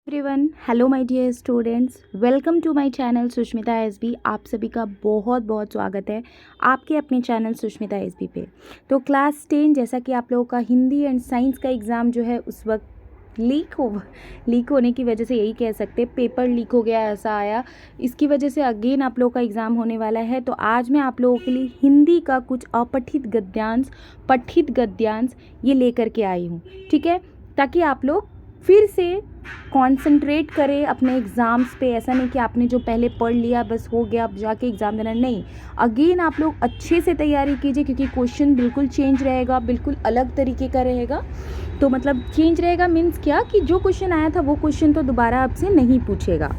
Everyone, hello my dear students, welcome to my channel Sushmita SB. आप सभी का बहुत बहुत स्वागत है आपके अपने चैनल सुष्मिता एसबी पे। तो क्लास 10 जैसा कि आप लोगों का हिंदी एंड साइंस का एग्ज़ाम जो है उस वक्त लीक होने की वजह से यही कह सकते हैं, पेपर लीक हो गया, ऐसा आया। इसकी वजह से अगेन आप लोगों का एग्ज़ाम होने वाला है। तो आज मैं आप लोगों के लिए हिंदी का कुछ अपठित गद्यांश, पठित गद्यांश ये लेकर के आई हूँ, ठीक है, ताकि आप लोग फिर से कंसंट्रेट करें अपने एग्ज़ाम्स पे। ऐसा नहीं कि आपने जो पहले पढ़ लिया बस हो गया, अब जाके एग्ज़ाम देना, नहीं। अगेन आप लोग अच्छे से तैयारी कीजिए, क्योंकि क्वेश्चन बिल्कुल चेंज रहेगा, बिल्कुल अलग तरीके का रहेगा। तो मतलब चेंज रहेगा मीन्स क्या कि जो क्वेश्चन आया था वो क्वेश्चन तो दोबारा आपसे नहीं पूछेगा।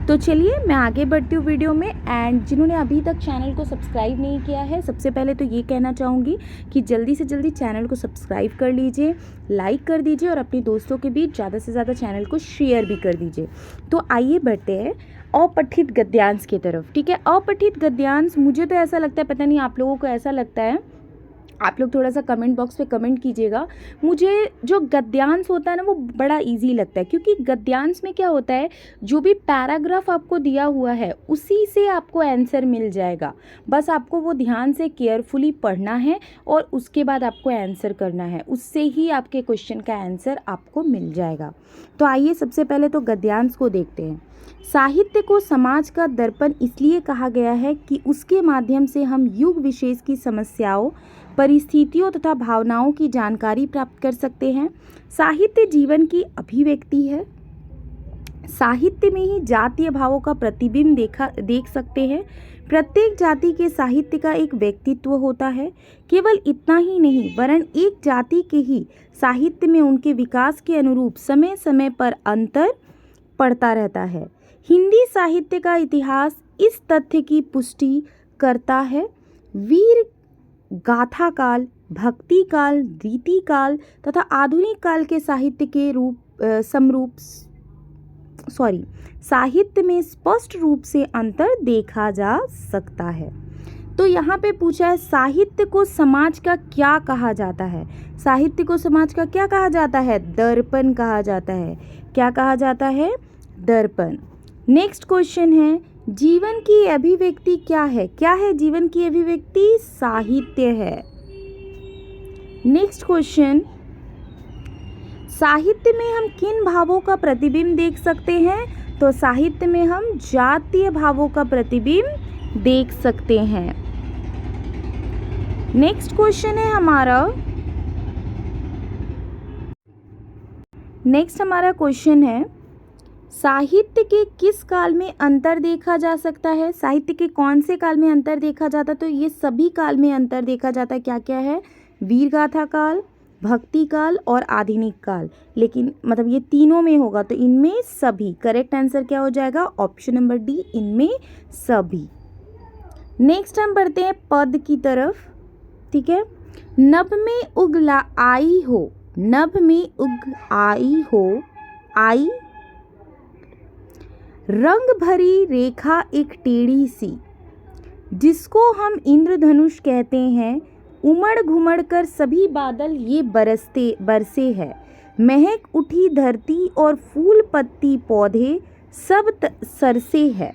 तो चलिए मैं आगे बढ़ती हूँ वीडियो में। एंड जिन्होंने अभी तक चैनल को सब्सक्राइब नहीं किया है, सबसे पहले तो ये कहना चाहूँगी कि जल्दी से जल्दी चैनल को सब्सक्राइब कर लीजिए, लाइक कर दीजिए और अपने दोस्तों के बीच ज़्यादा से ज़्यादा चैनल को शेयर भी कर दीजिए। तो आइए बढ़ते हैं अपठित गद्यांश की तरफ, ठीक है। अपठित गद्यांश, मुझे तो ऐसा लगता है, पता नहीं आप लोगों को ऐसा लगता है, आप लोग थोड़ा सा कमेंट बॉक्स पे कमेंट कीजिएगा। मुझे जो गद्यांश होता है ना वो बड़ा इजी लगता है, क्योंकि गद्यांश में क्या होता है, जो भी पैराग्राफ आपको दिया हुआ है उसी से आपको आंसर मिल जाएगा। बस आपको वो ध्यान से केयरफुली पढ़ना है और उसके बाद आपको आंसर करना है, उससे ही आपके क्वेश्चन का आंसर आपको मिल जाएगा। तो आइए सबसे पहले तो गद्यांश को देखते हैं। साहित्य को समाज का दर्पण इसलिए कहा गया है कि उसके माध्यम से हम युग विशेष की समस्याओं, परिस्थितियों तथा भावनाओं की जानकारी प्राप्त कर सकते हैं। साहित्य जीवन की अभिव्यक्ति है। साहित्य में ही जातीय भावों का प्रतिबिंब देख सकते हैं। प्रत्येक जाति के साहित्य का एक व्यक्तित्व होता है। केवल इतना ही नहीं, वरन एक जाति के ही साहित्य में उनके विकास के अनुरूप समय समय पर अंतर पड़ता रहता है। हिंदी साहित्य का इतिहास इस तथ्य की पुष्टि करता है। वीर गाथा काल, भक्ति काल, रीति काल तथा आधुनिक काल के साहित्य के साहित्य में स्पष्ट रूप से अंतर देखा जा सकता है। तो यहाँ पे पूछा है साहित्य को समाज का क्या कहा जाता है। साहित्य को समाज का क्या कहा जाता है? दर्पण कहा जाता है। क्या कहा जाता है? दर्पण। नेक्स्ट क्वेश्चन है, जीवन की अभिव्यक्ति क्या है? क्या है जीवन की अभिव्यक्ति? साहित्य है। नेक्स्ट क्वेश्चन, साहित्य में हम किन भावों का प्रतिबिंब देख सकते हैं? तो साहित्य में हम जातीय भावों का प्रतिबिंब देख सकते हैं। नेक्स्ट क्वेश्चन है हमारा क्वेश्चन है, साहित्य के किस काल में अंतर देखा जा सकता है? साहित्य के कौन से काल में अंतर देखा जाता है? तो ये सभी काल में अंतर देखा जाता है। क्या क्या है? वीरगाथा काल, भक्ति काल और आधुनिक काल। लेकिन मतलब ये तीनों में होगा, तो इनमें सभी। करेक्ट आंसर क्या हो जाएगा? ऑप्शन नंबर डी, इनमें सभी। नेक्स्ट हम बढ़ते हैं पद की तरफ, ठीक है। नभ में उग आई हो, नभ में उग आई हो, आई रंग भरी रेखा एक टेढ़ी सी, जिसको हम इंद्रधनुष कहते हैं। उमड़ घुमड़ कर सभी बादल ये बरसे है। महक उठी धरती और फूल पत्ती पौधे सब सरसे है।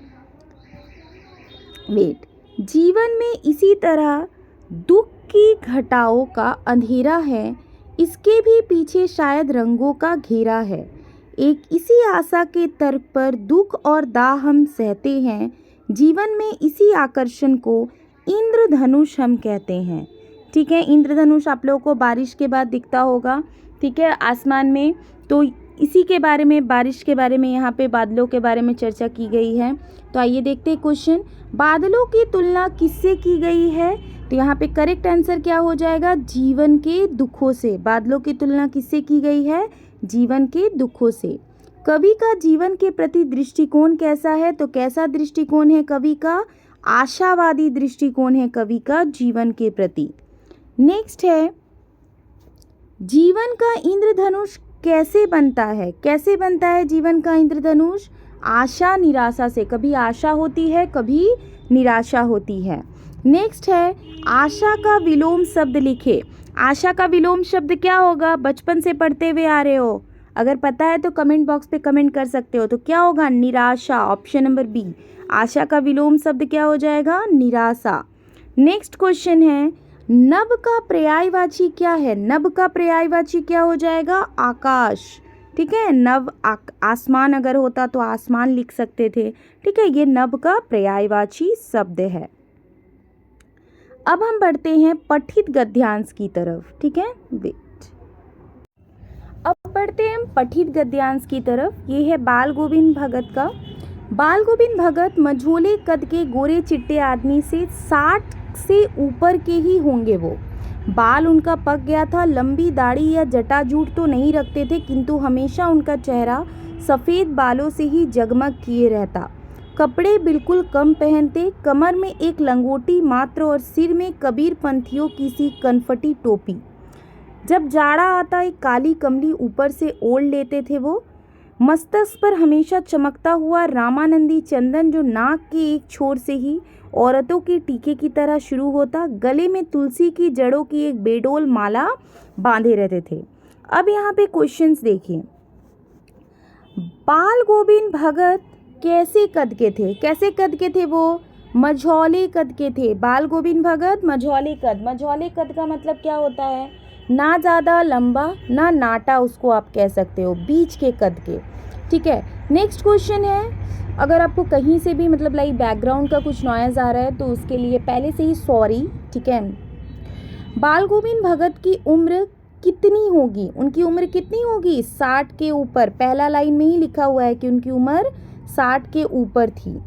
जीवन में इसी तरह दुख की घटाओं का अंधेरा है, इसके भी पीछे शायद रंगों का घेरा है। एक इसी आशा के तर्क पर दुख और दाह हम सहते हैं। जीवन में इसी आकर्षण को इंद्रधनुष हम कहते हैं, ठीक है। इंद्रधनुष आप लोगों को बारिश के बाद दिखता होगा, ठीक है, आसमान में। तो इसी के बारे में, बारिश के बारे में, यहाँ पे बादलों के बारे में चर्चा की गई है। तो आइए देखते हैं क्वेश्चन, बादलों की तुलना किससे की गई है? तो यहाँ पे करेक्ट आंसर क्या हो जाएगा? जीवन के दुखों से। बादलों की तुलना किससे की गई है? जीवन के दुखों से। कवि का जीवन के प्रति दृष्टिकोण कैसा है? तो कैसा दृष्टिकोण है कवि का? आशावादी दृष्टिकोण है कवि का जीवन के प्रति। नेक्स्ट है, जीवन का इंद्रधनुष कैसे बनता है? कैसे बनता है जीवन का इंद्रधनुष? आशा निराशा से। कभी आशा होती है, कभी निराशा होती है। नेक्स्ट है, आशा का विलोम शब्द लिखे। आशा का विलोम शब्द क्या होगा? बचपन से पढ़ते हुए आ रहे हो, अगर पता है तो कमेंट बॉक्स पे कमेंट कर सकते हो। तो क्या होगा? निराशा, ऑप्शन नंबर बी। आशा का विलोम शब्द क्या हो जाएगा? निराशा। नेक्स्ट क्वेश्चन है, नभ का पर्यायवाची क्या है? नभ का पर्यायवाची क्या हो जाएगा? आकाश। ठीक है, नभ आसमान अगर होता तो आसमान लिख सकते थे। ठीक है, ये नभ का पर्यायवाची शब्द है। अब हम बढ़ते हैं पठित गद्यांश की तरफ। ठीक है, वेट। अब बढ़ते हैं हम पठित गद्यांश की तरफ। ये है बाल गोविंद भगत का। बाल गोविंद भगत मझोले कद के गोरे चिट्टे आदमी से 60 से ऊपर के ही होंगे। वो बाल उनका पक गया था, लंबी दाढ़ी या जटाजूट तो नहीं रखते थे, किंतु हमेशा उनका चेहरा सफ़ेद बालों से ही जगमग किए रहता। कपड़े बिल्कुल कम पहनते, कमर में एक लंगोटी मात्र और सिर में कबीर पंथियों की सी कनफटी टोपी। जब जाड़ा आता एक काली कमली ऊपर से ओढ़ लेते थे वो। मस्तक पर हमेशा चमकता हुआ रामानंदी चंदन जो नाक के एक छोर से ही औरतों के टीके की तरह शुरू होता। गले में तुलसी की जड़ों की एक बेडोल माला बांधे रहते थे। अब यहाँ पे क्वेश्चंस देखिए। बाल गोविंद भगत कैसे कद के थे? कैसे कद के थे वो? मझौले कद के थे। बाल गोविंद भगत मझौले कद। मझौले कद का मतलब क्या होता है? ना ज़्यादा लंबा ना नाटा, उसको आप कह सकते हो, बीच के कद के। ठीक है, नेक्स्ट क्वेश्चन है, अगर आपको कहीं से भी मतलब लाइक बैकग्राउंड का कुछ नॉइज़ आ रहा है तो उसके लिए पहले से ही सॉरी। ठीक है, बाल गोविंद भगत की उम्र कितनी होगी? उनकी उम्र कितनी होगी? 60 के ऊपर। पहला लाइन में ही लिखा हुआ है कि उनकी उम्र 60 के ऊपर थी।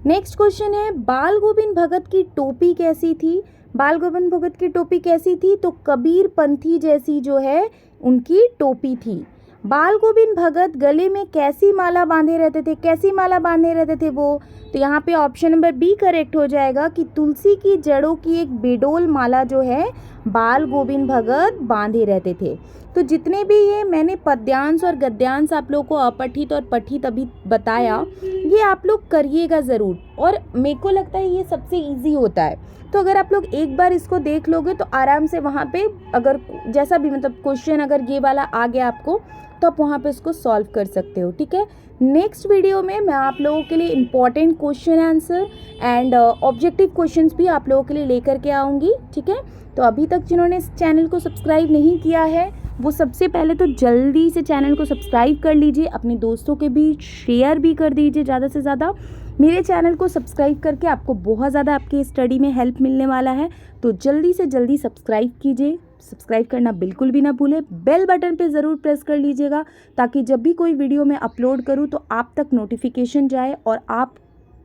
नेक्स्ट क्वेश्चन है, बाल गोविंद भगत की टोपी कैसी थी? बाल गोविंद भगत की टोपी कैसी थी? तो कबीर पंथी जैसी जो है उनकी टोपी थी। बाल गोविंद भगत गले में कैसी माला बांधे रहते थे? कैसी माला बांधे रहते थे वो? तो यहाँ पे ऑप्शन नंबर बी करेक्ट हो जाएगा कि तुलसी की जड़ों की एक बेडोल माला जो है बाल गोविंद भगत बांधे रहते थे। तो जितने भी ये मैंने पद्यांश और गद्यांश आप लोगों को अपठित और पठित अभी बताया, ये आप लोग करिएगा ज़रूर। और मेरे को लगता है ये सबसे ईजी होता है। तो अगर आप लोग एक बार इसको देख लोगे तो आराम से वहाँ पे अगर जैसा भी मतलब क्वेश्चन अगर ये वाला आ गया आपको तो आप वहाँ पे इसको सॉल्व कर सकते हो। ठीक है, नेक्स्ट वीडियो में मैं आप लोगों के लिए important question answer and objective questions भी आप लोगों के लिए लेकर के आऊँगी। ठीक है, तो अभी तक जिन्होंने इस चैनल को सब्सक्राइब नहीं किया है वो सबसे पहले तो जल्दी से चैनल को सब्सक्राइब कर लीजिए, अपने दोस्तों के बीच शेयर भी कर दीजिए ज़्यादा से ज़्यादा। मेरे चैनल को सब्सक्राइब करके आपको बहुत ज़्यादा आपके स्टडी में हेल्प मिलने वाला है। तो जल्दी से जल्दी सब्सक्राइब कीजिए, सब्सक्राइब करना बिल्कुल भी ना भूलें। बेल बटन पे ज़रूर प्रेस कर लीजिएगा ताकि जब भी कोई वीडियो मैं अपलोड करूँ तो आप तक नोटिफिकेशन जाए और आप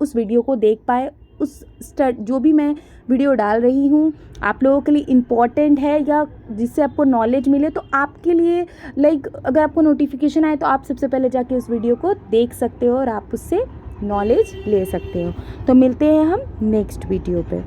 उस वीडियो को देख पाए। जो भी मैं वीडियो डाल रही हूँ आप लोगों के लिए इम्पॉर्टेंट है या जिससे आपको नॉलेज मिले, तो आपके लिए लाइक अगर आपको नोटिफिकेशन आए तो आप सबसे पहले जाके उस वीडियो को देख सकते हो और आप उससे नॉलेज ले सकते हो। तो मिलते हैं हम नेक्स्ट वीडियो पे।